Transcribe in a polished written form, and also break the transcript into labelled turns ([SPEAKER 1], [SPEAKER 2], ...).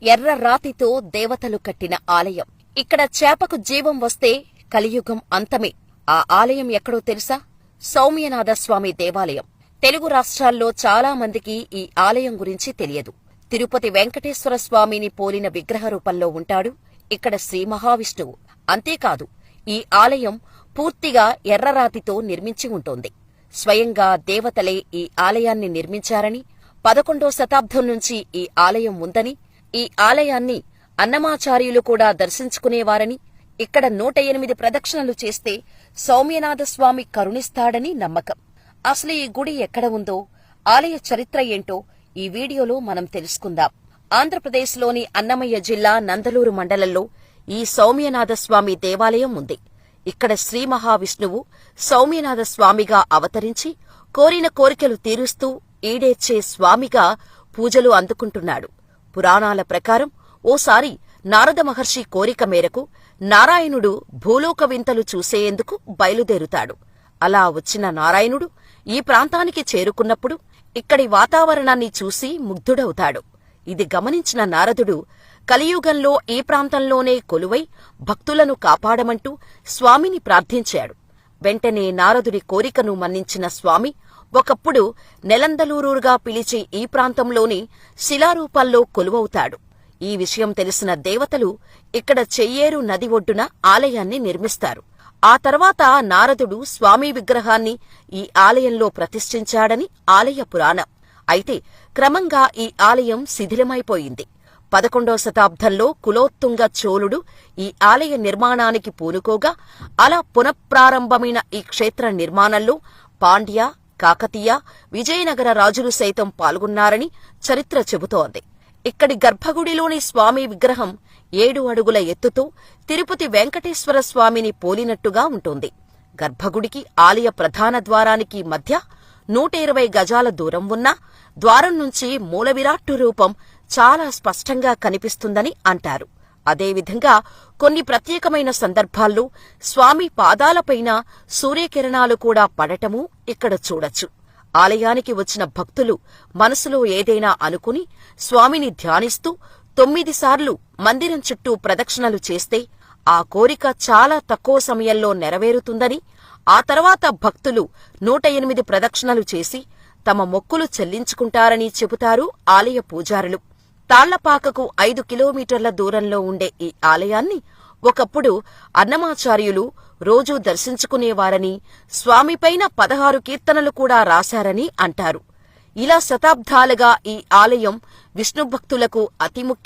[SPEAKER 1] ఎర్ర రాతితో దేవతలు కట్టిన ఆలయం. ఇక్కడ చేపకు జీవం వస్తే కలియుగం అంతమే. ఆ ఆలయం ఎక్కడో తెలుసా? సౌమ్యనాథస్వామి దేవాలయం. తెలుగు రాష్ట్రాల్లో చాలా మందికి ఈ ఆలయం గురించి తెలియదు. తిరుపతి వెంకటేశ్వర స్వామిని పోలిన విగ్రహ రూపంలో ఉంటాడు ఇక్కడ శ్రీ మహావిష్ణువు. అంతేకాదు, ఈ ఆలయం పూర్తిగా ఎర్రరాతితో నిర్మించి ఉంటుంది. స్వయంగా దేవతలే ఈ ఆలయాన్ని నిర్మించారని, 11వ శతాబ్దం నుంచి ఈ ఆలయం ఉందని, ఈ ఆలయాన్ని అన్నమాచార్యులు కూడా దర్శించుకునేవారని, ఇక్కడ 108 ప్రదక్షిణలు చేస్తే సౌమ్యనాథస్వామి కరుణిస్తాడని నమ్మకం. అసలు ఈ గుడి ఎక్కడ ఉందో, ఆలయ చరిత్ర ఏంటో ఈ వీడియోలో మనం తెలుసుకుందాం. ఆంధ్రప్రదేశ్లోని అన్నమయ్య జిల్లా నందలూరు మండలంలో ఈ సౌమ్యనాథస్వామి దేవాలయం ఉంది. ఇక్కడ శ్రీ మహావిష్ణువు సౌమ్యనాథస్వామిగా అవతరించి కోరిన కోరికలు తీరుస్తూ ఈడేర్చే స్వామిగా పూజలు అందుకుంటున్నాడు. పురాణాల ప్రకారం ఓసారి నారద మహర్షి కోరిక మేరకు నారాయణుడు భూలోక వింతలు చూసేందుకు బయలుదేరుతాడు. అలా వచ్చిన నారాయణుడు ఈ ప్రాంతానికి చేరుకున్నప్పుడు ఇక్కడి వాతావరణాన్ని చూసి ముగ్ధుడవుతాడు. ఇది గమనించిన నారదుడు కలియుగంలో ఈ ప్రాంతంలోనే కొలువై భక్తులను కాపాడమంటూ స్వామిని ప్రార్థించాడు. వెంటనే నారదుడి కోరికను మన్నించిన స్వామి ఒకప్పుడు నెలందలూరుగా పిలిచే ఈ ప్రాంతంలోని శిలారూపాల్లో కొలువవుతాడు. ఈ విషయం తెలిసిన దేవతలు ఇక్కడ చెయ్యేరు నది ఒడ్డున ఆలయాన్ని నిర్మిస్తారు. ఆ తర్వాత నారదుడు స్వామి విగ్రహాన్ని ఈ ఆలయంలో ప్రతిష్ఠించాడని ఆలయ పురాణం. అయితే క్రమంగా ఈ ఆలయం శిథిలమైపోయింది. 11వ శతాబ్దంలో కులోత్తుంగ చోళుడు ఈ ఆలయ నిర్మాణానికి పూనుకోగా, అలా పునఃప్రారంభమైన ఈ క్షేత్ర నిర్మాణంలో పాండ్య, కాకతీయ, విజయనగర రాజులు సైతం పాల్గొన్నారని చరిత్ర చెబుతోంది. ఇక్కడి గర్భగుడిలోని స్వామి విగ్రహం 7 అడుగుల ఎత్తుతో తిరుపతి వెంకటేశ్వర స్వామిని పోలినట్టుగా ఉంటుంది. గర్భగుడికి ఆలయ ప్రధాన ద్వారానికి మధ్య 120 గజాల దూరం ఉన్నా ద్వారం నుంచి మూలవిరాట్టు రూపం చాలా స్పష్టంగా కనిపిస్తుందని అంటారు. అదేవిధంగా కొన్ని ప్రత్యేకమైన సందర్భాల్లో స్వామి పాదాలపైన సూర్యకిరణాలు కూడా పడటమూ ఇక్కడ చూడొచ్చు. ఆలయానికి వచ్చిన భక్తులు మనసులో ఏదైనా అనుకుని స్వామిని ధ్యానిస్తూ 9 సార్లు మందిరం చుట్టూ ప్రదక్షిణలు చేస్తే ఆ కోరిక చాలా తక్కువ సమయంలో నెరవేరుతుందని, ఆ తర్వాత భక్తులు 108 ప్రదక్షిణలు చేసి తమ మొక్కులు చెల్లించుకుంటారని చెబుతారు ఆలయ పూజారులు. తాళ్లపాకకు 5 కిలోమీటర్ల దూరంలో ఉండే ఈ ఆలయాన్ని ఒకప్పుడు అన్నమాచార్యులు రోజూ దర్శించుకునేవారని, స్వామిపైన 16 కీర్తనలు కూడా రాశారని అంటారు. ఇలా శతాబ్దాలుగా ఈ ఆలయం విష్ణుభక్తులకు అతి ముఖ్య